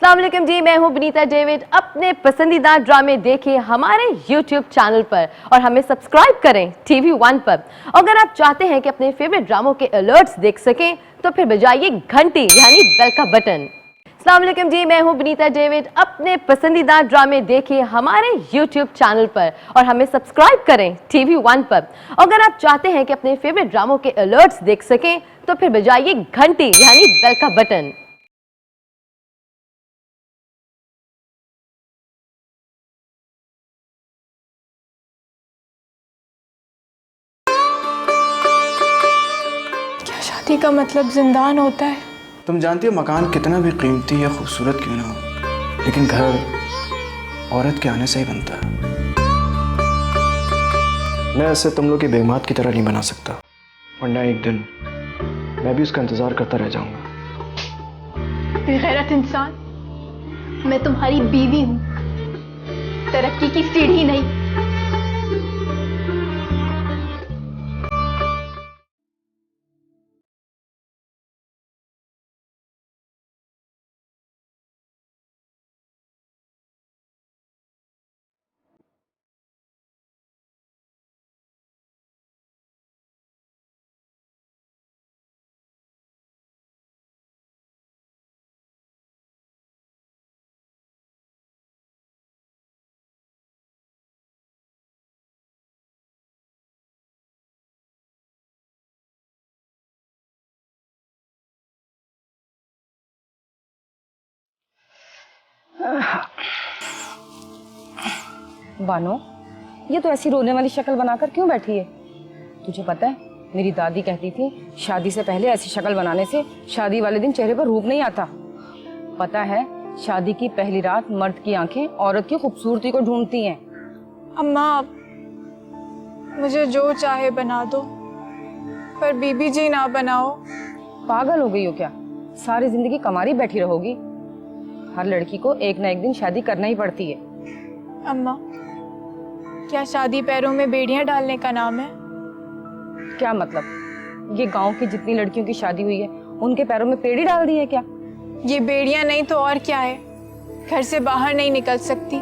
अस्सलाम वालेकुम जी, मैं हूं बनीता डेविड। अपने पसंदीदा ड्रामे देखिए हमारे YouTube चैनल पर और हमें सब्सक्राइब करें TV1 पर। अगर आप चाहते हैं कि अपने फेवरेट ड्रामों के अलर्ट्स देख सकें तो फिर बजाइए घंटी यानी बेल का बटन। अस्सलाम वालेकुम जी, मैं हूं बनीता डेविड। अपने पसंदीदा ड्रामे देखिए हमारे YouTube चैनल पर और हमें सब्सक्राइब करें TV1 पर। अगर आप चाहते हैं कि अपने फेवरेट ड्रामों के अलर्ट्स देख सकें तो फिर बजाइए घंटी यानी बेल का बटन। शादी का मतलब जिंदान होता है। तुम जानती हो मकान कितना भी कीमती या खूबसूरत क्यों ना हो, लेकिन घर औरत के आने से ही बनता है। मैं ऐसे तुम लोग की बेगमात की तरह नहीं बना सकता, वरना एक दिन मैं भी उसका इंतजार करता रह जाऊंगा। बेगैरत इंसान, मैं तुम्हारी बीवी हूँ, तरक्की की सीढ़ी नहीं। बानो, ये तो ऐसी रोने वाली शक्ल बनाकर क्यों बैठी है? तुझे पता है मेरी दादी कहती थी शादी से पहले ऐसी शक्ल बनाने से शादी वाले दिन चेहरे पर रूप नहीं आता। पता है शादी की पहली रात मर्द की आंखें औरत की खूबसूरती को ढूंढती हैं। अम्मा, मुझे जो चाहे बना दो, पर बीबी जी ना बनाओ। पागल हो गई हो क्या? सारी जिंदगी कमारी बैठी रहोगी? हर लड़की को एक ना एक दिन शादी करना ही पड़ती है। अम्मा, क्या शादी पैरों में बेड़ियां डालने का नाम है? क्या मतलब? ये गांव की जितनी लड़कियों की शादी हुई है उनके पैरों में पेड़ी डाल दी है क्या? ये बेड़ियां नहीं तो और क्या है? घर से बाहर नहीं निकल सकती,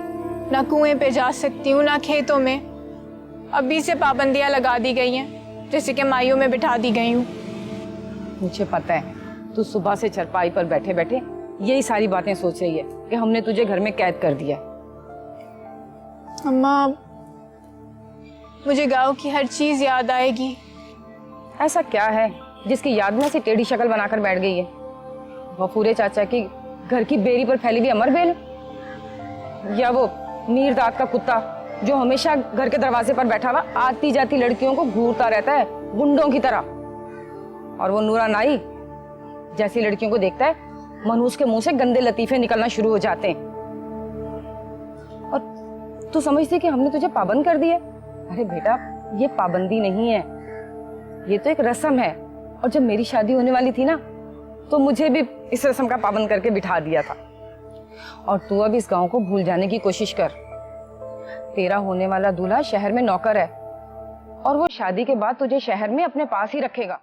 ना कुएं पे जा सकती हूँ, ना खेतों में। अभी से पाबंदियां लगा दी गई हैं, जैसे कि माइयों में बिठा दी गई हूँ। मुझे पता है तू सुबह से चरपाई पर बैठे बैठे यही सारी बातें सोच रही है कि हमने तुझे घर में कैद कर दिया। अम्मा, मुझे गांव की हर चीज याद आएगी। ऐसा क्या है जिसकी याद में ऐसी टेढ़ी शक्ल बनाकर बैठ गई है? गफूरे चाचा की घर की बेरी पर फैली हुई अमर बेल, या वो मीर दाद का कुत्ता जो हमेशा घर के दरवाजे पर बैठा हुआ आती जाती लड़कियों को घूरता रहता है गुंडों की तरह, और वो नूरा नाई जैसी लड़कियों को देखता है मनूस के मुंह से गंदे लतीफे निकलना शुरू हो जाते हैं। और तू समझती कि हमने तुझे पाबंद कर दिया? अरे बेटा, ये पाबंदी नहीं है, ये तो एक रस्म है। और जब मेरी शादी होने वाली थी ना तो मुझे भी इस रस्म का पाबंद करके बिठा दिया था। और तू अब इस गांव को भूल जाने की कोशिश कर। तेरा होने वाला दूल्हा शहर में नौकर है और वो शादी के बाद तुझे शहर में अपने पास ही रखेगा।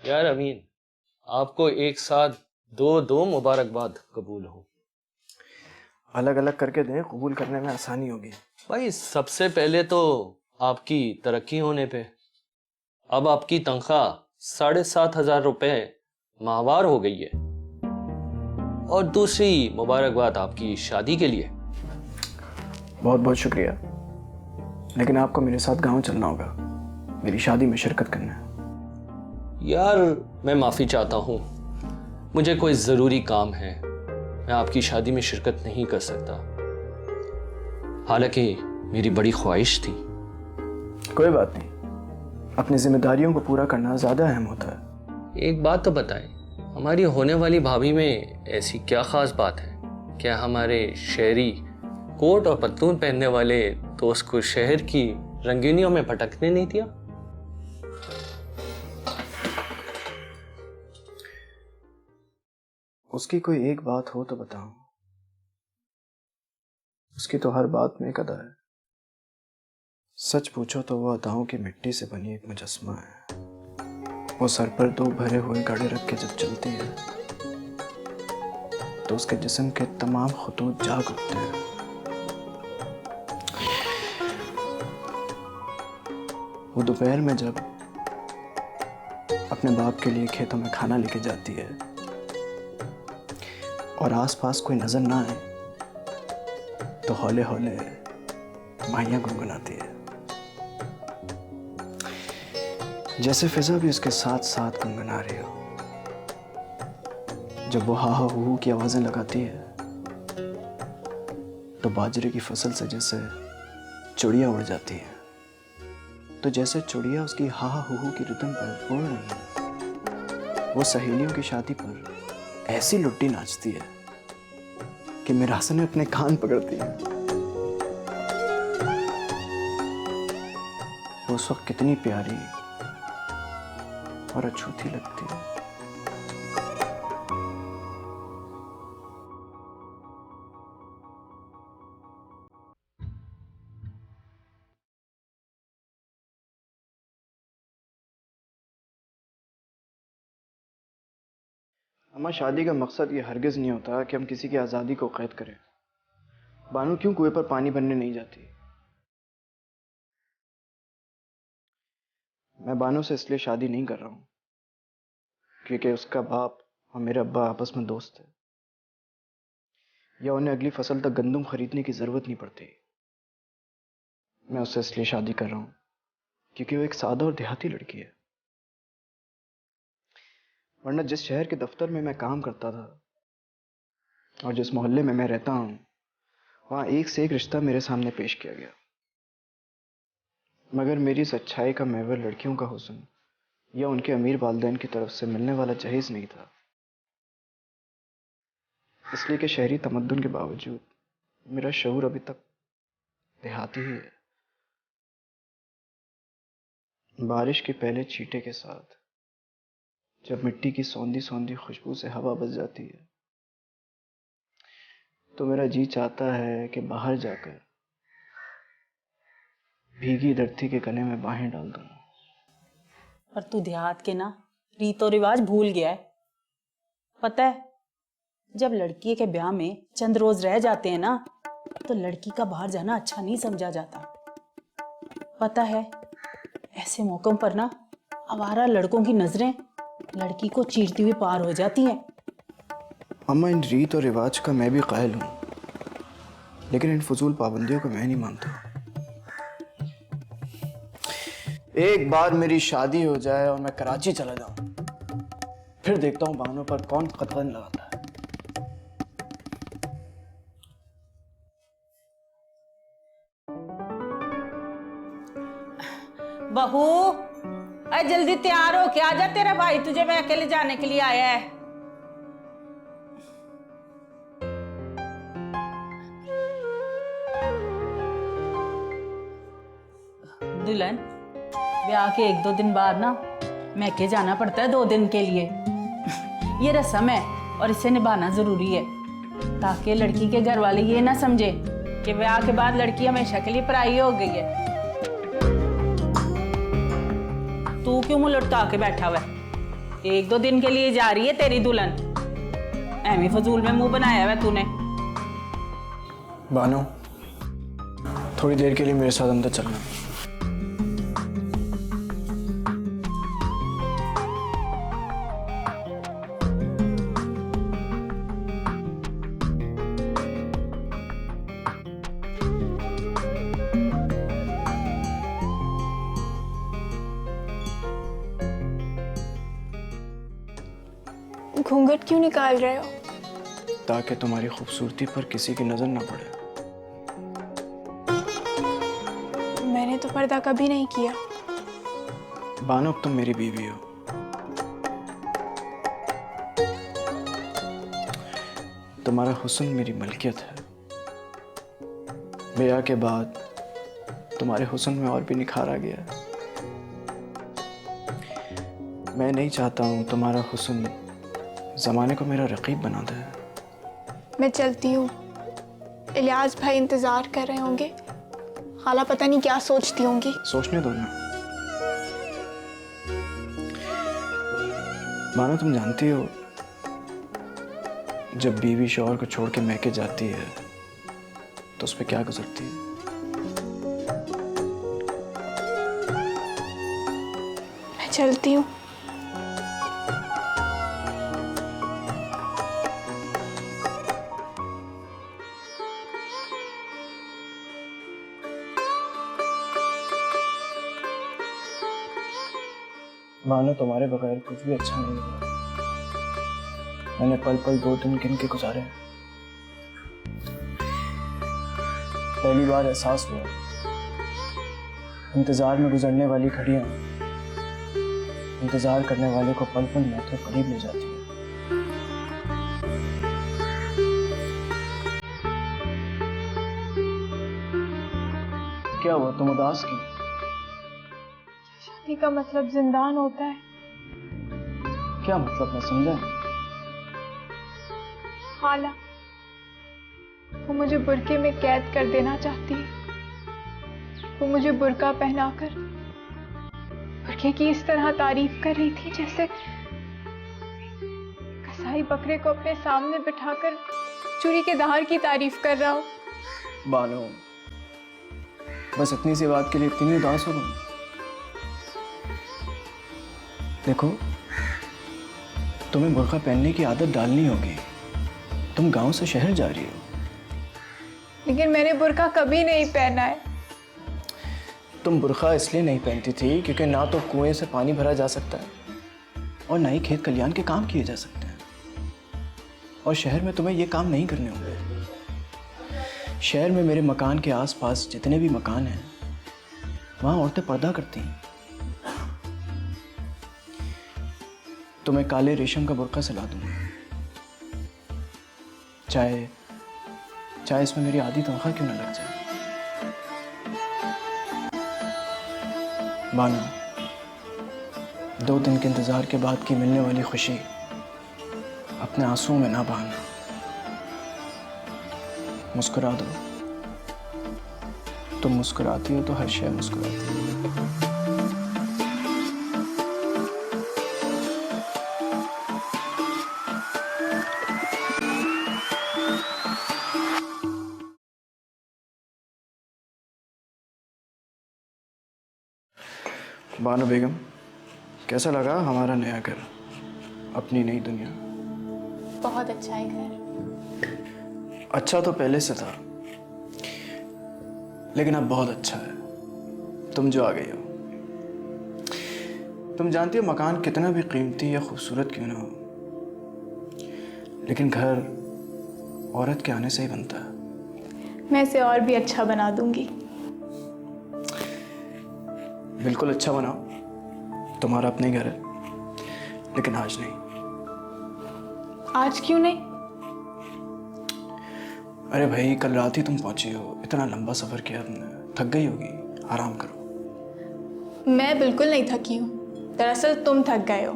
यार अमीन, आपको एक साथ दो मुबारकबाद कबूल हो। अलग अलग करके दें, कबूल करने में आसानी होगी। भाई, सबसे पहले तो आपकी तरक्की होने पे अब आपकी तनख्वाह 7,500 रुपए माहवार हो गई है, और दूसरी मुबारकबाद आपकी शादी के लिए। बहुत बहुत शुक्रिया, लेकिन आपको मेरे साथ गांव चलना होगा, मेरी शादी में शिरकत करना है। यार, मैं माफ़ी चाहता हूँ, मुझे कोई ज़रूरी काम है, मैं आपकी शादी में शिरकत नहीं कर सकता। हालांकि मेरी बड़ी ख्वाहिश थी। कोई बात नहीं, अपनी जिम्मेदारियों को पूरा करना ज़्यादा अहम होता है। एक बात तो बताएं, हमारी होने वाली भाभी में ऐसी क्या ख़ास बात है? क्या हमारे शहरी कोट और पतलून पहनने वाले दोस्त को शहर की रंगीनियों में भटकने नहीं दिया? उसकी कोई एक बात हो तो बताऊं। उसकी तो हर बात में एक अदा है। सच पूछो तो वो अदाओं की मिट्टी से बनी एक मुजस्मा है। वो सर पर दो भरे हुए घड़े रख के जब चलती है तो उसके जिस्म के तमाम खुतूत जाग उठते हैं। वो दोपहर में जब अपने बाप के लिए खेतों में खाना लेके जाती है और आसपास कोई नजर ना आए तो हौले हौले माहियां गुनगुनाती है, जैसे फिजा भी उसके साथ साथ गुनगुना रही हो। जब वो हा हा हू की आवाजें लगाती है तो बाजरे की फसल से जैसे चिड़िया उड़ जाती है, तो जैसे चिड़िया उसकी हा हा हू की रिदम पर उड़ रही है। वो सहेलियों की शादी पर ऐसी लुट्टी नाचती है कि मेरा हसन अपने कान पकड़ती है। वो उस वक्त कितनी प्यारी और अछूती लगती है। अम्मा, शादी का मकसद ये हरगिज नहीं होता कि हम किसी की आज़ादी को कैद करें। बानू क्यों कुएं पर पानी भरने नहीं जाती? मैं बानू से इसलिए शादी नहीं कर रहा हूं क्योंकि उसका बाप और मेरे अब्बा आपस में दोस्त है, या उन्हें अगली फसल तक गंदम खरीदने की जरूरत नहीं पड़ती। मैं उससे इसलिए शादी कर रहा हूं क्योंकि वो एक सादा और देहाती लड़की है। वरना जिस शहर के दफ्तर में मैं काम करता था और जिस मोहल्ले में मैं रहता हूं, वहां एक से एक रिश्ता मेरे सामने पेश किया गया, मगर मेरी इस अच्छाई का महवर लड़कियों का हुस्न या उनके अमीर वालिदैन की तरफ से मिलने वाला जहेज नहीं था। इसलिए कि शहरी तमद्दुन के बावजूद मेरा शऊर अभी तक देहाती ही है। बारिश के पहले छींटे के साथ जब मिट्टी की सौंधी सौंधी खुशबू से हवा बस जाती है तो मेरा जी चाहता है कि बाहर जाकर भीगी धरती के गले में बाहें डाल दूं। पर तू देहात के ना रीतो रिवाज भूल गया है। पता है, जब लड़की के ब्याह में चंद रोज रह जाते हैं ना तो लड़की का बाहर जाना अच्छा नहीं समझा जाता। पता है, ऐसे मौकों पर ना आवारा लड़कों की नजरें लड़की को चीरती हुई पार हो जाती हैं। अम्मा, इन रीत और रिवाज का मैं भी कायल हूं, लेकिन इन फजूल पाबंदियों को मैं नहीं मानता। एक बार मेरी शादी हो जाए और मैं कराची चला जाऊं, फिर देखता हूं बानों पर कौन कतरन लगाता है। बहू, अरे जल्दी तैयार हो के आ जा, तेरा भाई तुझे मैं अकेले जाने के लिए आया है। दुल्हन, ब्याह के 1-2 दिन बाद ना मैके जाना पड़ता है 2 दिन के लिए। ये रस्म है और इसे निभाना जरूरी है ताकि लड़की के घर वाले ये ना समझे कि ब्याह के बाद लड़की हमेशा के लिए पराई हो गई है। तू क्यों मुंह लटका के बैठा हुआ है? 1-2 दिन के लिए जा रही है तेरी दुल्हन। एमी फजूल में मुंह बनाया हुआ तूने। बानो, थोड़ी देर के लिए मेरे साथ अंदर चलना। घूंघट क्यों निकाल रहे हो? ताकि तुम्हारी खूबसूरती पर किसी की नजर ना पड़े। मैंने तो पर्दा कभी नहीं किया। बानो, अब तुम मेरी बीवी हो। तुम्हारा हुस्न मेरी मलकियत है। ब्याह के बाद तुम्हारे हुस्न में और भी निखार आ गया है। मैं नहीं चाहता हूं तुम्हारा हुस्न ज़माने को मेरा रकीब बना दे। मैं चलती हूँ। इलियास भाई इंतजार कर रहे होंगे। खाला पता नहीं क्या सोचती होंगी। सोचने दो ना। मानो तुम जानती हो, जब बीवी शौहर को छोड़ के मैके जाती है तो उस पर क्या गुजरती है। मैं चलती हूँ। मानो तुम्हारे बगैर कुछ भी अच्छा नहीं हुआ। मैंने पल पल 2 दिन गिन के गुजारे। पहली बार एहसास हुआ, इंतजार में गुजरने वाली घड़ियां इंतजार करने वाले को पल पल मौत के करीब ले जाती है। क्या हुआ, तुम उदास क्यों? शादी का मतलब जिंदान होता है। क्या मतलब, मैं समझा नहीं। खाला, वो मुझे बुरके में कैद कर देना चाहती है। वो मुझे बुर्का पहनाकर बुरके की इस तरह तारीफ कर रही थी जैसे कसाई बकरे को अपने सामने बिठाकर चूड़ी के दहाड़ की तारीफ कर रहा हो। बानो, बस इतनी सी बात के लिए इतनी उदास हो तुम? देखो, तुम्हें बुर्का पहनने की आदत डालनी होगी। तुम गांव से शहर जा रही हो। लेकिन मैंने बुर्का कभी नहीं पहना है। तुम बुर्का इसलिए नहीं पहनती थी क्योंकि ना तो कुएं से पानी भरा जा सकता है और ना ही खेत खलियान के काम किए जा सकते हैं। और शहर में तुम्हें ये काम नहीं करने होंगे। शहर में मेरे मकान के आसपास जितने भी मकान हैं वहां औरतें पर्दा करती हैं। तुम्हें काले रेशम का बुर्का सिला दूंगा, चाहे इसमें मेरी आधी तनख्वाह क्यों ना लग जाए। मानो 2 दिन के इंतजार के बाद की मिलने वाली खुशी अपने आंसुओं में ना बहाना। मुस्कुरा दो। तुम मुस्कुराती हो तो हर शय मुस्कुराती है। बानो बेगम, कैसा लगा हमारा नया घर, अपनी नई दुनिया? बहुत अच्छा है घर। अच्छा तो पहले से था, लेकिन अब बहुत अच्छा है। तुम जो आ गई हो। तुम जानती हो मकान कितना भी कीमती या खूबसूरत क्यों ना हो, लेकिन घर औरत के आने से ही बनता है। मैं इसे और भी अच्छा बना दूंगी। बिल्कुल अच्छा बनाओ, तुम्हारा अपने घर है, लेकिन आज नहीं। आज क्यों नहीं? अरे भाई, कल रात ही तुम पहुंची हो, इतना लंबा सफर किया तुमने, थक गई होगी, आराम करो। मैं बिल्कुल नहीं थकी हूँ, दरअसल तुम थक गए हो।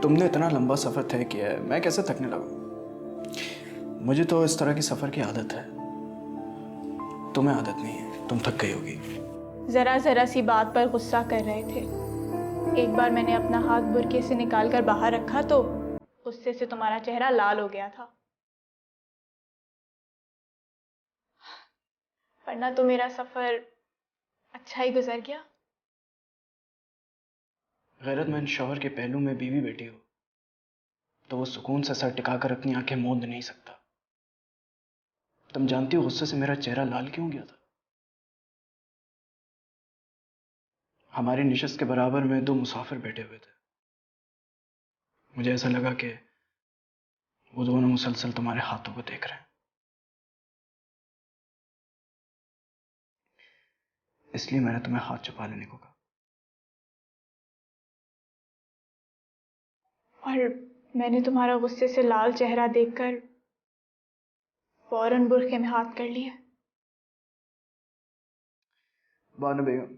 तुमने इतना लंबा सफर तय किया है, मैं कैसे थकने लगा? मुझे तो इस तरह की सफर की आदत है, तुम्हें आदत नहीं है, तुम थक गई होगी। जरा जरा सी बात पर गुस्सा कर रहे थे। एक बार मैंने अपना हाथ बुरके से निकालकर बाहर रखा तो गुस्से से तुम्हारा चेहरा लाल हो गया था, वरना तो मेरा सफर अच्छा ही गुजर गया। गैरतमंद शौहर के पहलू में बीवी बैठी हो तो वो सुकून से सर टिकाकर अपनी आंखें मूंद नहीं सकता। तुम जानती हो गुस्से से मेरा चेहरा लाल क्यों गया था? हमारी निशस्त के बराबर में 2 मुसाफिर बैठे हुए थे। मुझे ऐसा लगा कि वो दोनों मुसलसल तुम्हारे हाथों को देख रहे हैं, इसलिए मैंने तुम्हें हाथ छुपा लेने को कहा। और मैंने तुम्हारा गुस्से से लाल चेहरा देखकर फौरन बुरखे में हाथ कर लिया। बानो बेगम,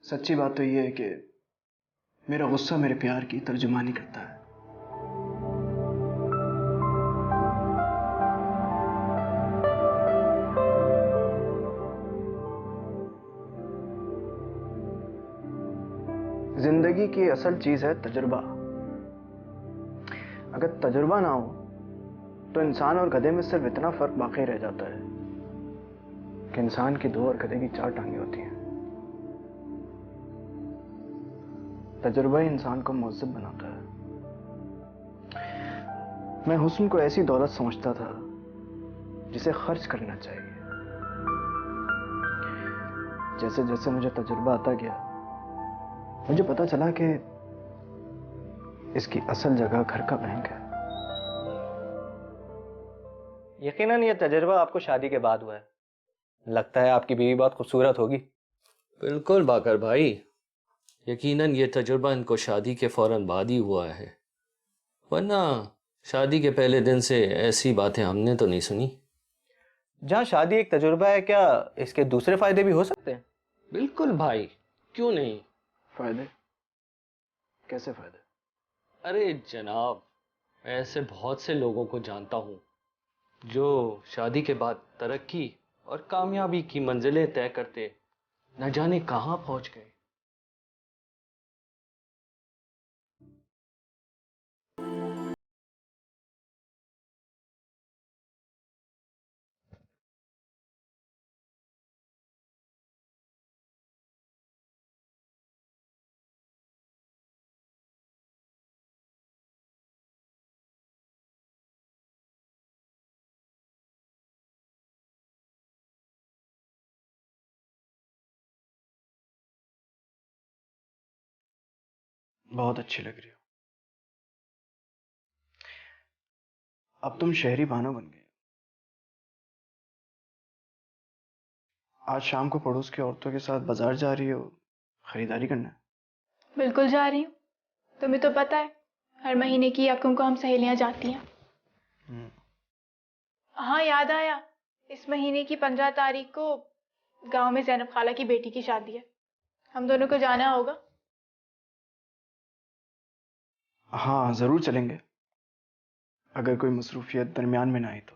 सच्ची बात तो ये है कि मेरा गुस्सा मेरे प्यार की तर्जुमानी करता है। जिंदगी की असल चीज है तजुर्बा। अगर तजुर्बा ना हो तो इंसान और गधे में सिर्फ इतना फर्क बाकी रह जाता है कि इंसान की 2 और गधे की 4 टांगें होती हैं। तजुर्बा ही इंसान को मुहज़्ज़ब बनाता है। मैं हुस्न को ऐसी दौलत समझता था जिसे खर्च करना चाहिए। जैसे जैसे मुझे तजुर्बा आता गया, मुझे पता चला कि इसकी असल जगह घर का बैंक है। यकीनन ये तजुर्बा आपको शादी के बाद हुआ है। लगता है आपकी बीवी बहुत खूबसूरत होगी। बिल्कुल बाकर भाई, यकीनन ये तजुर्बा इनको शादी के फौरन बाद ही हुआ है, वरना शादी के पहले दिन से ऐसी बातें हमने तो नहीं सुनी। जहाँ शादी एक तजुर्बा है, क्या इसके दूसरे फायदे भी हो सकते हैं? बिल्कुल भाई, क्यों नहीं। फायदे? कैसे फायदे? अरे जनाब, मैं ऐसे बहुत से लोगों को जानता हूँ जो शादी के बाद तरक्की और कामयाबी की मंजिलें तय करते न जाने कहाँ पहुँच गए। बहुत अच्छी लग रही हो। अब तुम शहरी बानो बन गए। आज शाम को पड़ोस की औरतों के साथ बाजार जा रही हो, खरीदारी करना। बिल्कुल जा रही हूँ। तुम्हें तो पता है हर महीने की यकम को हम सहेलियां जाती हैं। हाँ याद आया, इस महीने की 15 तारीख को गांव में ज़ैनब खाला की बेटी की शादी है। हम दोनों को जाना होगा। हाँ जरूर चलेंगे, अगर कोई मसरूफियत दरमियान में ना आई तो।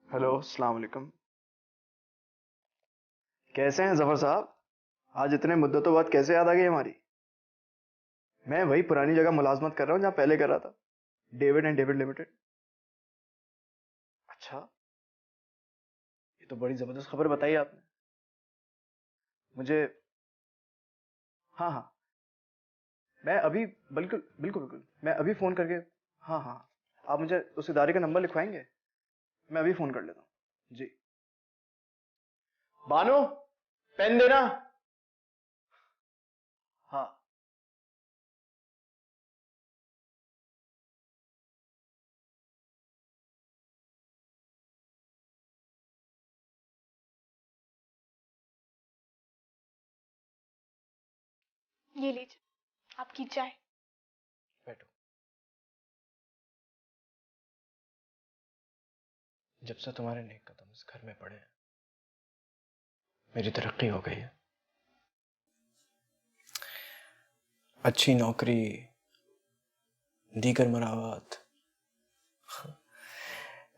हेलो, अस्सलाम वालेकुम। कैसे हैं जफर साहब? आज इतने मुद्दतों बाद कैसे याद आ गई हमारी? मैं वही पुरानी जगह मुलाजमत कर रहा हूँ जहाँ पहले कर रहा था, डेविड एंड डेविड लिमिटेड। अच्छा, ये तो बड़ी जबरदस्त खबर बताई आपने मुझे। हाँ हाँ, मैं अभी बिल्कुल बिल्कुल बिल्कुल मैं अभी फोन करके, हाँ हाँ, आप मुझे उस इदारे का नंबर लिखवाएंगे? मैं अभी फोन कर लेता हूँ जी। बानो, पेन देना। हाँ ये लीजिए आपकी चाय। बैठो। जब से तुम्हारे नेक कदम इस घर में पड़े हैं, मेरी तरक्की हो गई है। अच्छी नौकरी, दीगर मरावात,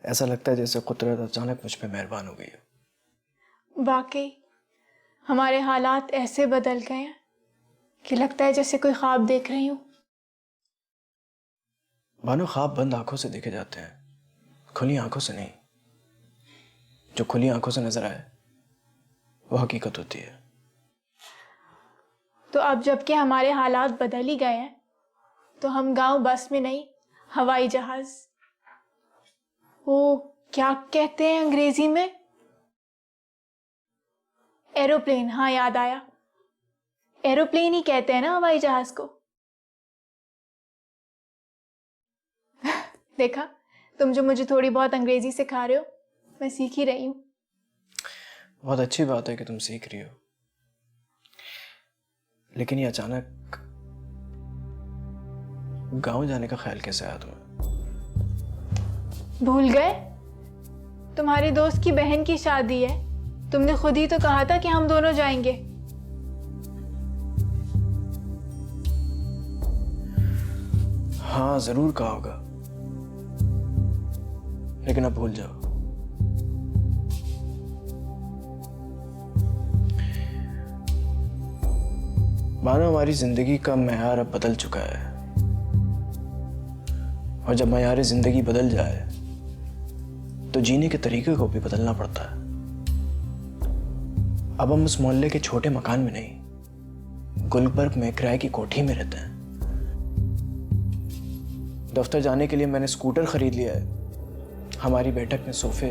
ऐसा लगता है जैसे कुदरत अचानक मुझ पे मेहरबान हो गई है। वाकई हमारे हालात ऐसे बदल गए हैं कि लगता है जैसे कोई ख्वाब देख रही हूँ। बानो, ख्वाब बंद आंखों से देखे जाते हैं, खुली आंखों से नहीं। जो खुली आंखों से नजर आए वो हकीकत होती है। तो अब जबकि हमारे हालात बदल ही गए हैं, तो हम गांव बस में नहीं, हवाई जहाज, वो क्या कहते हैं अंग्रेजी में, एरोप्लेन, हाँ याद आया, एरोप्लेन ही कहते हैं ना हवाई जहाज को। देखा, तुम जो मुझे थोड़ी बहुत अंग्रेजी सिखा रहे हो, मैं सीख ही रही हूँ। बहुत अच्छी बात है कि तुम सीख रही हो, लेकिन ये अचानक गांव जाने का ख्याल कैसे आया तुम्हें? भूल गए? तुम्हारे दोस्त की बहन की शादी है, तुमने खुद ही तो कहा था कि हम दोनों जाएंगे। हाँ जरूर कहा होगा, लेकिन अब भूल जाओ। मानो हमारी जिंदगी का मैयार अब बदल चुका है, और जब मैयार जिंदगी बदल जाए तो जीने के तरीके को भी बदलना पड़ता है। अब हम उस मोहल्ले के छोटे मकान में नहीं, गुलबर्ग में किराए की कोठी में रहते हैं। दफ्तर जाने के लिए मैंने स्कूटर खरीद लिया है। हमारी बैठक में सोफे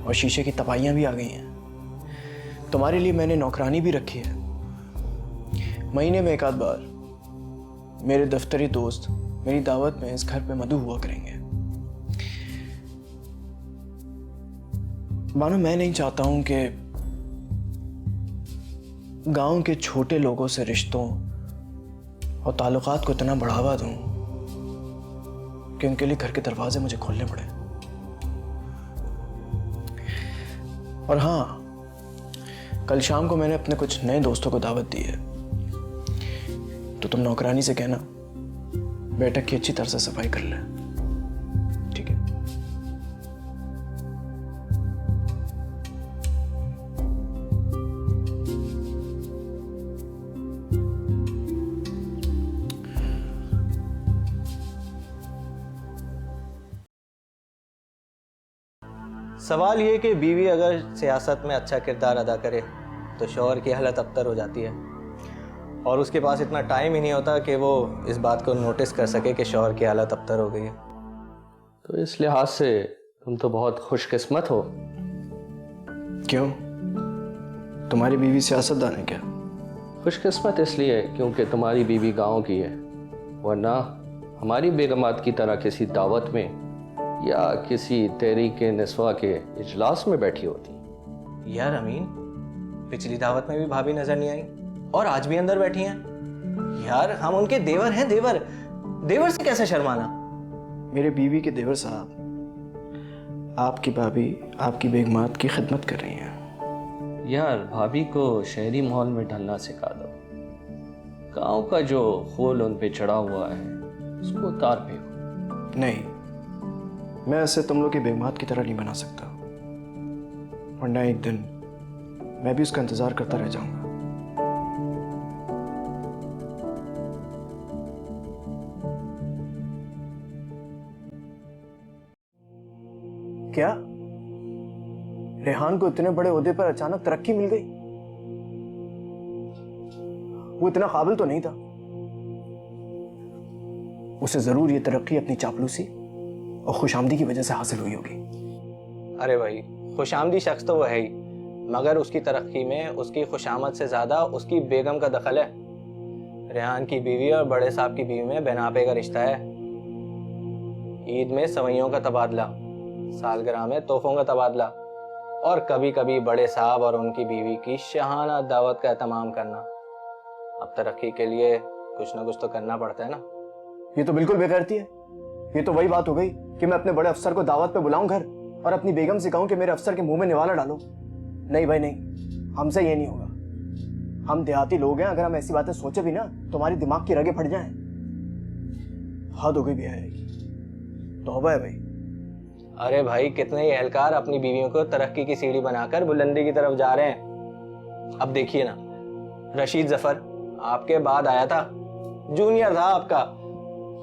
और शीशे की तपाइयां भी आ गई हैं। तुम्हारे लिए मैंने नौकरानी भी रखी है। महीने में एक आध बार मेरे दफ्तरी दोस्त मेरी दावत में इस घर पे मधु हुआ करेंगे। मानो मैं नहीं चाहता हूं कि गांव के छोटे लोगों से रिश्तों और ताल्लुकात को इतना बढ़ावा दूं कि उनके लिए घर के दरवाजे मुझे खोलने पड़े। और हाँ, कल शाम को मैंने अपने कुछ नए दोस्तों को दावत दी है, तो तुम नौकरानी से कहना बैठक की अच्छी तरह से सफाई कर ले, ठीक है? सवाल ये कि बीवी अगर सियासत में अच्छा किरदार अदा करे तो शौहर की हालत अबतर हो जाती है, और उसके पास इतना टाइम ही नहीं होता कि वो इस बात को नोटिस कर सके कि शौहर की हालत अबतर हो गई है। तो इस लिहाज से तुम तो बहुत खुशकिस्मत हो। क्यों, तुम्हारी बीवी सियासतदान है क्या? खुशकिस्मत इसलिए क्योंकि तुम्हारी बीवी गांव की है, वरना हमारी बेगमात की तरह किसी दावत में या किसी तहरीक निस्वा के इजलास में बैठी होती। यार अमीन, पिछली दावत में भी भाभी नजर नहीं आई और आज भी अंदर बैठी हैं। यार हम उनके देवर हैं, देवर। देवर से कैसे शर्माना? मेरे बीवी के देवर साहब, आपकी भाभी आपकी बेगमात की खिदमत कर रही हैं। यार भाभी को शहरी माहौल में ढलना सिखा दो। गांव का जो खोल उन पे चढ़ा हुआ है उसको उतार फेंको। नहीं, मैं ऐसे तुम लोग की बेगमात की तरह नहीं बना सकता, वरना एक दिन मैं भी उसका इंतजार करता रह जाऊंगा। क्या रेहान को इतने बड़े ओहदे पर अचानक तरक्की मिल गई? वो इतना काबिल तो नहीं था। उसे जरूर ये तरक्की अपनी चापलूसी और खुशामदी की वजह से हासिल हुई होगी। अरे भाई, खुशामदी शख्स तो वो है ही, मगर उसकी तरक्की में उसकी खुशामद से ज्यादा उसकी बेगम का दखल है। रेहान की बीवी और बड़े साहब की बीवी में बेनापे का रिश्ता है। ईद में सवैयों का तबादला, सालगिरह में तोहफों का तबादला, और कभी कभी बड़े साहब और उनकी बीवी की शाहाना दावत का एहतमाम करना। अब तरक्की के लिए कुछ ना कुछ तो करना पड़ता है ना। ये तो बिल्कुल बेगैरती है। ये तो वही बात हो गई कि मैं अपने बड़े अफसर को दावत पे बुलाऊं घर और अपनी बेगम से कहूं कि मेरे अफसर के मुंह में निवाला डालो। नहीं भाई नहीं, हमसे ये नहीं होगा। हम देहाती लोग हैं, अगर हम ऐसी बातें सोचे भी ना तो हमारी दिमाग की रगें फट जाएं। हद हो गई भी है, तौबा है भाई। अरे भाई, कितने ही एहलकार अपनी बीवियों को तरक्की की सीढ़ी बनाकर बुलंदी की तरफ जा रहे हैं। अब देखिए ना, रशीद जफर आपके बाद आया था, जूनियर था आपका,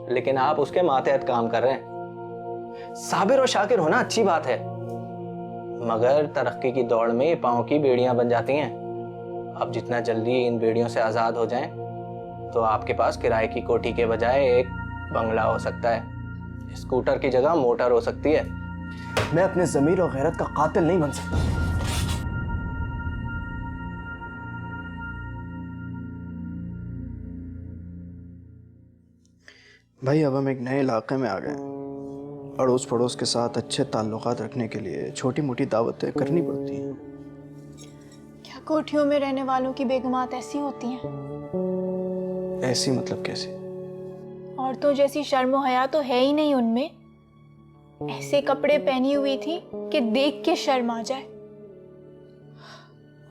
लेकिन आप उसके मातहत काम कर रहे हैं। साबिर और शाकिर होना अच्छी बात है, मगर तरक्की की दौड़ में पांव की बेड़ियां बन जाती हैं। अब जितना जल्दी इन बेड़ियों से आजाद हो जाएं, तो आपके पास किराए की कोठी के बजाय एक बंगला हो सकता है, स्कूटर की जगह मोटर हो सकती है। मैं अपने ज़मीर और गैरत का कातिल नहीं बन सकता। भाई अब हम एक नए इलाके में आ गए, अड़ोस पड़ोस के साथ अच्छे ताल्लुकात रखने के लिए छोटी मोटी दावतें करनी पड़ती हैं। क्या कोठियों में रहने वालों की बेगमात ऐसी होती हैं? ऐसी मतलब कैसी? औरतों जैसी शर्म हया तो है ही नहीं उनमें। ऐसे कपड़े पहनी हुई थी कि देख के शर्म आ जाए।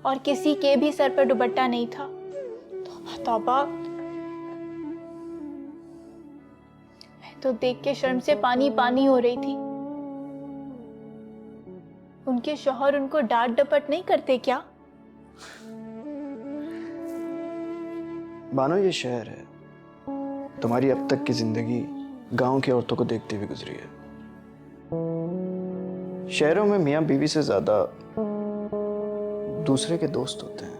और किसी के भी सर पर दुपट्टा नहीं था। तौबा तौबा, मैं तो देख के शर्म से पानी पानी हो रही थी। उनके शौहर उनको डांट डपट नहीं करते क्या? बानो, ये शहर है, तुम्हारी अब तक की जिंदगी गांव की औरतों को देखते हुए गुजरी है। शहरों में मियां बीवी से ज्यादा दूसरे के दोस्त होते हैं,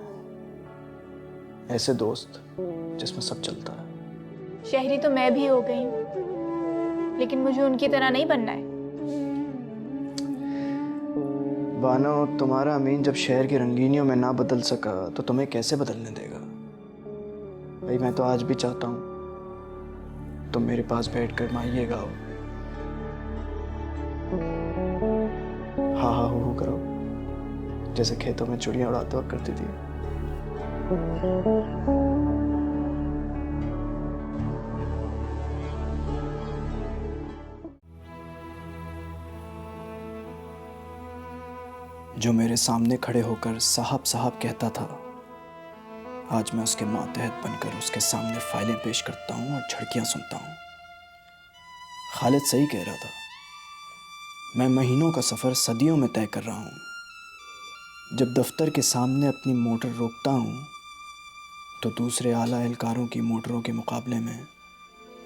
ऐसे दोस्त जिसमें सब चलता है। शहरी तो मैं भी हो गई हूँ, लेकिन मुझे उनकी तरह नहीं बनना है। बानो, तुम्हारा अमीन जब शहर की रंगीनियों में ना बदल सका तो तुम्हें कैसे बदलने देगा? भाई, मैं तो आज भी चाहता हूँ तुम मेरे पास बैठकर माहिए गाओ, हा हा हू करो, जैसे खेतों में चिड़िया उड़ाते वक्त करती थी। जो मेरे सामने खड़े होकर साहब साहब कहता था, आज मैं उसके मातहत बनकर उसके सामने फाइलें पेश करता हूँ और झड़कियाँ सुनता हूँ। खालिद सही कह रहा था, मैं महीनों का सफ़र सदियों में तय कर रहा हूँ। जब दफ्तर के सामने अपनी मोटर रोकता हूँ तो दूसरे आला एहलकारों की मोटरों के मुकाबले में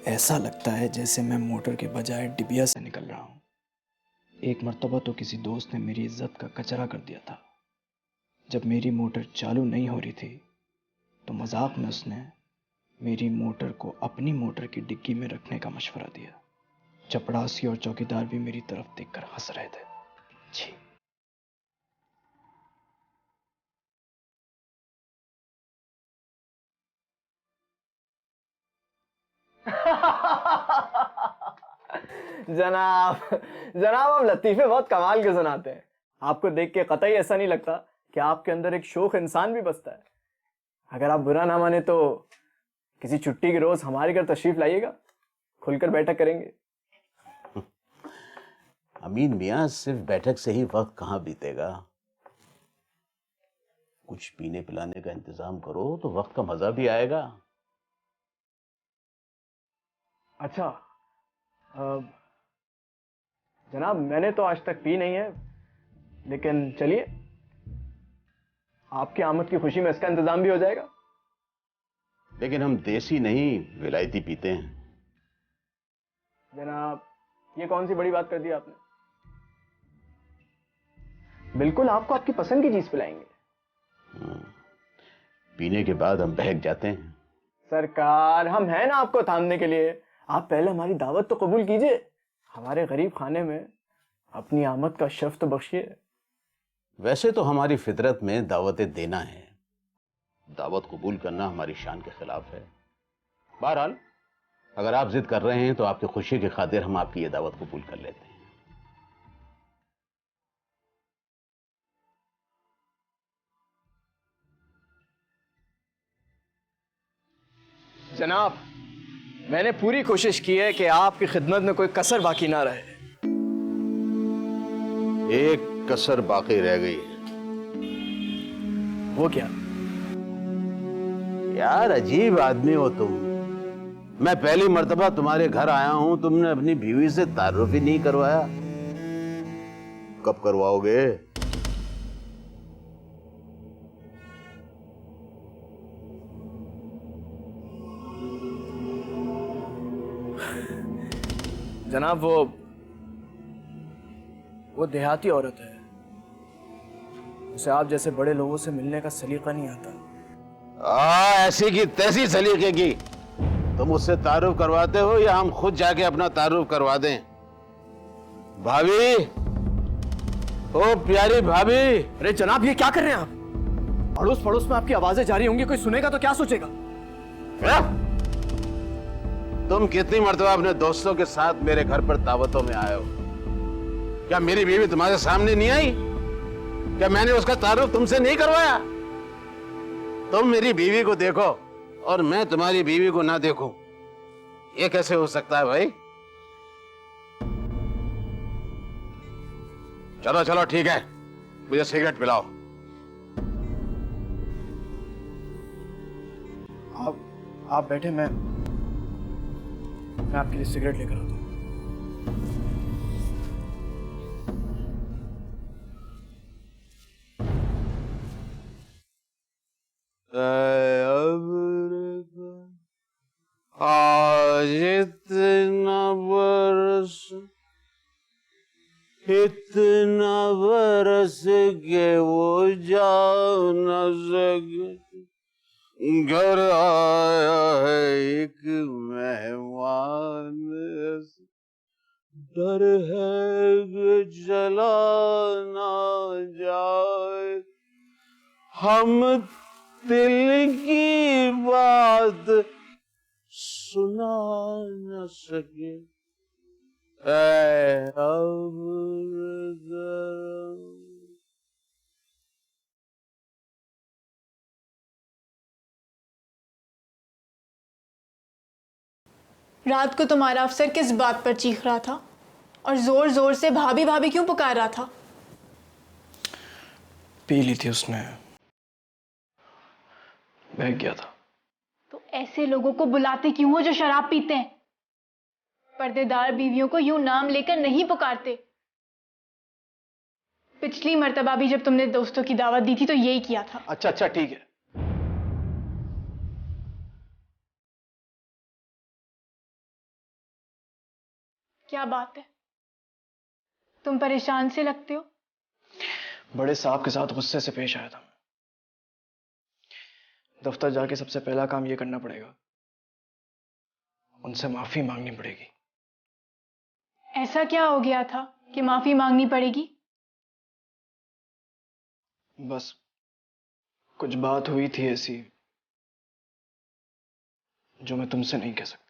ऐसा लगता है जैसे मैं मोटर के बजाय डिबिया से निकल रहा हूँ। एक मर्तबा तो किसी दोस्त ने मेरी इज्जत का कचरा कर दिया था। जब मेरी मोटर चालू नहीं हो रही थी तो मजाक में उसने मेरी मोटर को अपनी मोटर की डिग्गी में रखने का मशवरा दिया। चपड़ासी और चौकीदार भी मेरी तरफ देखकर हंस रहे थे। छी। जनाब जनाब, आप लतीफे बहुत कमाल के सुनाते हैं। आपको देख के कतई ऐसा नहीं लगता कि आपके अंदर एक शोख इंसान भी बसता है। अगर आप बुरा ना माने तो किसी छुट्टी के रोज हमारे घर तशरीफ लाइएगा, खुलकर बैठक करेंगे। अमीन मियाँ, सिर्फ बैठक से ही वक्त कहाँ बीतेगा। कुछ पीने पिलाने का इंतजाम करो तो वक्त का मजा भी आएगा। अच्छा जनाब, मैंने तो आज तक पी नहीं है, लेकिन चलिए, आपकी आमद की खुशी में इसका इंतजाम भी हो जाएगा। लेकिन हम देसी नहीं विलायती पीते हैं। जनाब, ये कौन सी बड़ी बात कर दी आपने? बिल्कुल आपको आपकी पसंद की चीज पिलाएंगे। पीने के बाद हम बहक जाते हैं। सरकार, हम हैं ना आपको थामने के लिए। आप पहले हमारी दावत तो कबूल कीजिए, हमारे गरीब खाने में अपनी आमद का शर्फ तो बख्शिए। वैसे तो हमारी फितरत में दावतें देना है, दावत कबूल करना हमारी शान के खिलाफ है। बहरहाल, अगर आप जिद कर रहे हैं तो आपकी खुशी की खातिर हम आपकी ये दावत कबूल कर लेते हैं। जनाब, मैंने पूरी कोशिश की है कि आपकी खिदमत में कोई कसर बाकी ना रहे। एक कसर बाकी रह गई है। वो क्या? यार, अजीब आदमी हो तुम। मैं पहली मर्तबा तुम्हारे घर आया हूं, तुमने अपनी बीवी से तारुफ ही नहीं करवाया। कब करवाओगे? जनाब, वो देहाती औरत है, उसे आप जैसे बड़े लोगों से मिलने का सलीका नहीं आता। ऐसी की तैसी सलीके की। तुम उससे तारुफ करवाते हो या हम खुद जाके अपना तारुफ करवा दें? भाभी, ओ प्यारी भाभी। अरे जनाब, ये क्या कर रहे हैं आप? अड़ोस पड़ोस में आपकी आवाजें जारी होंगी, कोई सुनेगा तो क्या सोचेगा? तुम कितनी मर्तबा अपने दोस्तों के साथ मेरे घर पर दावतों में आए हो? क्या मेरी बीवी तुम्हारे सामने नहीं आई? क्या मैंने उसका तारुफ तुमसे नहीं करवाया? तुम मेरी बीवी को देखो और मैं तुम्हारी बीवी को ना देखूं, ये कैसे हो सकता है भाई? चलो चलो ठीक है, मुझे सिगरेट पिलाओ। आप बैठे, मैं आपके लिए सिगरेट लेकर आता हूँ। आज इतना बरस के वो जा न सके, घर आया है एक मेहमान, डर है कि चला ना जाए, हम दिल की बात सुना न सके। ऐ अब्र गरम। रात को तुम्हारा अफसर किस बात पर चीख रहा था और जोर जोर से भाभी भाभी क्यों पुकार रहा था? पी ली थी उसने, बह गया था। तो ऐसे लोगों को बुलाते क्यों हो जो शराब पीते हैं? पर्देदार बीवियों को यूं नाम लेकर नहीं पुकारते। पिछली मर्तबा भी जब तुमने दोस्तों की दावत दी थी तो यही किया था। अच्छा ठीक है। क्या बात है, तुम परेशान से लगते हो? बड़े साहब के साथ गुस्से से पेश आया था। दफ्तर जाके सबसे पहला काम ये करना पड़ेगा, उनसे माफी मांगनी पड़ेगी। ऐसा क्या हो गया था कि माफी मांगनी पड़ेगी? बस कुछ बात हुई थी ऐसी जो मैं तुमसे नहीं कह सकता।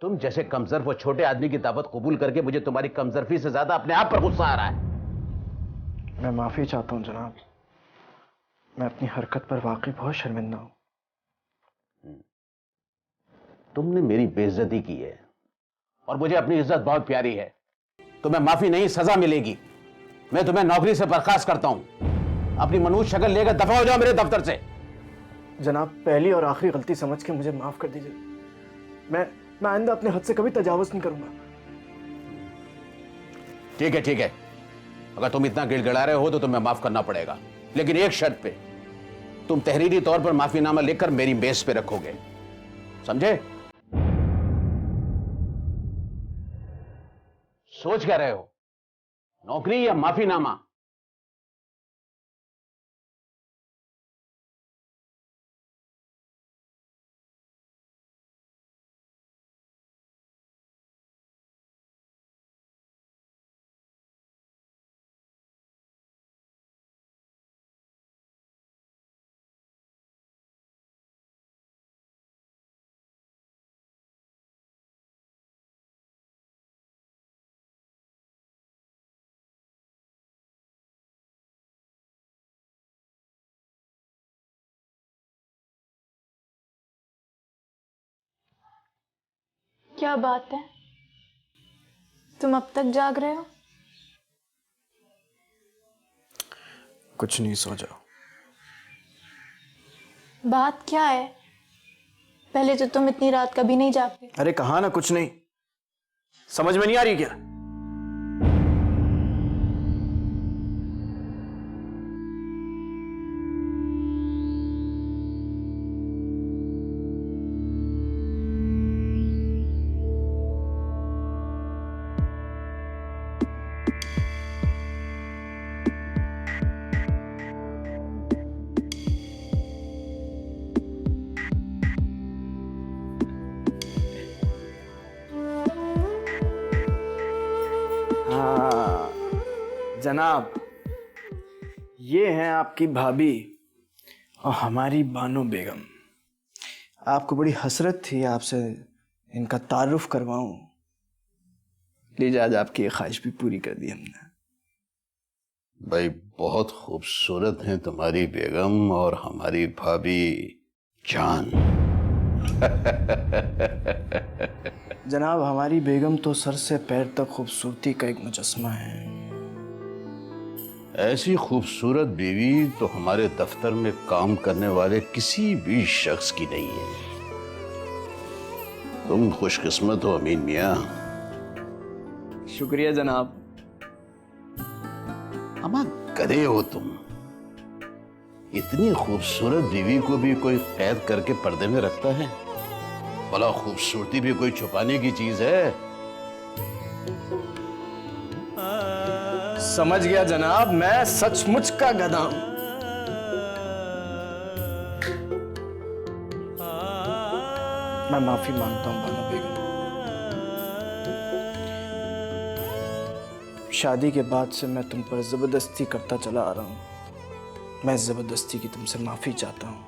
तुम जैसे कमजोर वो छोटे आदमी की दावत कबूल करके मुझे तुम्हारी कमजोरी से ज्यादा अपने आप पर गुस्सा आ रहा है। मैं माफी चाहता हूं जनाब, मैं अपनी हरकत पर वाकई बहुत शर्मिंदा हूं। तुमने मेरी बेइज्जती की है और मुझे अपनी इज्जत बहुत प्यारी है। तुम्हें माफी नहीं, सजा मिलेगी। मैं तुम्हें नौकरी से बर्खास्त करता हूं। अपनी मनहूस शक्ल लेकर दफा हो जाओ मेरे दफ्तर से। जनाब, पहली और आखिरी गलती समझ के मुझे माफ कर दीजिए। मैं आइंदा अपने हद से कभी तजावुज नहीं करूंगा। ठीक है, अगर तुम इतना गिड़गिड़ा रहे हो तो तुम्हें माफ करना पड़ेगा, लेकिन एक शर्त पे। तुम तहरीरी तौर पर माफीनामा लिखकर मेरी मेज पे रखोगे, समझे? सोच क्या रहे हो, नौकरी या माफीनामा? क्या बात है, तुम अब तक जाग रहे हो? कुछ नहीं, सो जाओ। बात क्या है? पहले तो तुम इतनी रात कभी नहीं जागते। अरे कहा ना कुछ नहीं, समझ में नहीं आ रही क्या? जनाब, ये हैं आपकी भाभी और हमारी बानो बेगम। आपको बड़ी हसरत थी आपसे इनका तारुफ करवाऊं, लीजिए आज आपकी ये ख्वाहिश भी पूरी कर दी हमने। भाई बहुत खूबसूरत हैं तुम्हारी बेगम और हमारी भाभी जान। जनाब हमारी बेगम तो सर से पैर तक खूबसूरती का एक मुजस्मा है। ऐसी खूबसूरत बीवी तो हमारे दफ्तर में काम करने वाले किसी भी शख्स की नहीं है। तुम खुशकिस्मत हो अमीन मियां। शुक्रिया जनाब। अमा गधे हो तुम। इतनी खूबसूरत बीवी को भी कोई कैद करके पर्दे में रखता है? भला खूबसूरती भी कोई छुपाने की चीज है? समझ गया जनाब, मैं सचमुच का गधा हूं। मैं माफी मांगता हूं बानो बेगम। शादी के बाद से मैं तुम पर जबरदस्ती करता चला आ रहा हूं। मैं जबरदस्ती की तुमसे माफी चाहता हूं।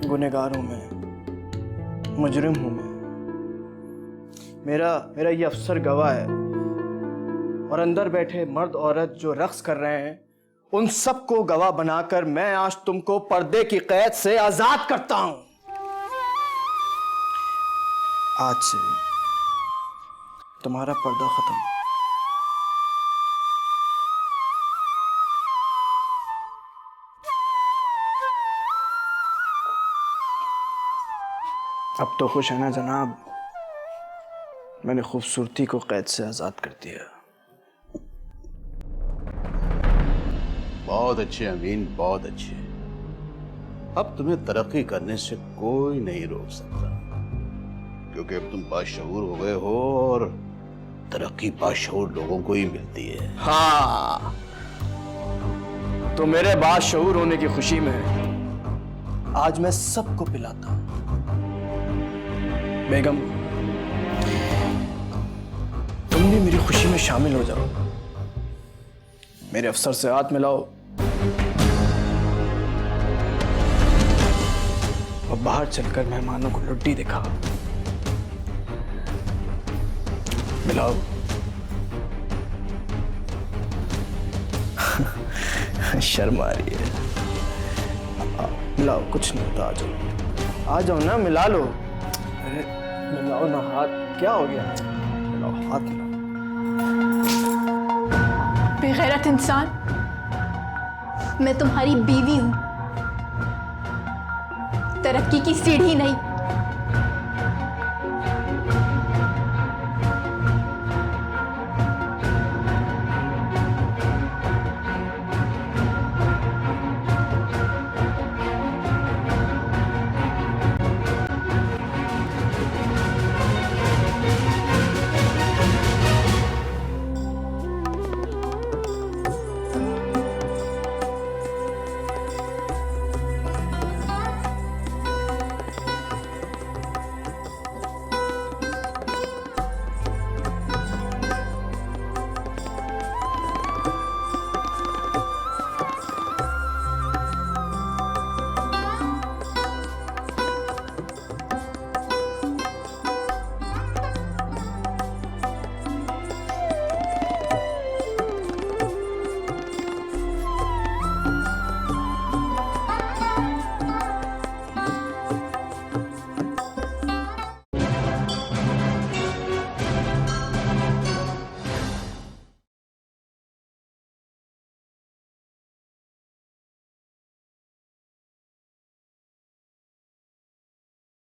गुनहगार हूं मैं, मुजरिम हूं मैं। मेरा ये अफसर गवाह है और अंदर बैठे मर्द औरत जो रक्स कर रहे हैं उन सबको गवाह बनाकर मैं आज तुमको पर्दे की कैद से आजाद करता हूं। आज से तुम्हारा पर्दा खत्म। अब तो खुश है ना जनाब? मैंने खूबसूरती को कैद से आजाद कर दिया। बहुत अच्छे अमीन, बहुत अच्छे। अब तुम्हें तरक्की करने से कोई नहीं रोक सकता, क्योंकि अब तुम बाशऊर हो गए हो और तरक्की बाशऊर लोगों को ही मिलती है। हाँ, तो मेरे बाशऊर होने की खुशी में आज मैं सबको पिलाता हूं। बेगम, तुम भी मेरी खुशी में शामिल हो जाओ। मेरे अफसर से हाथ मिलाओ और बाहर चलकर मेहमानों को लुट्टी दिखाओ। मिलाओ। शर्म आ रही है। मिलाओ, कुछ नहीं होता। आ जाओ ना, मिला लो। अरे मिलाओ ना हाथ, क्या हो गया? मिलाओ हाथ, मिलाओ। बेगैरत इंसान, मैं तुम्हारी बीवी हूं, तरक्की की सीढ़ी नहीं।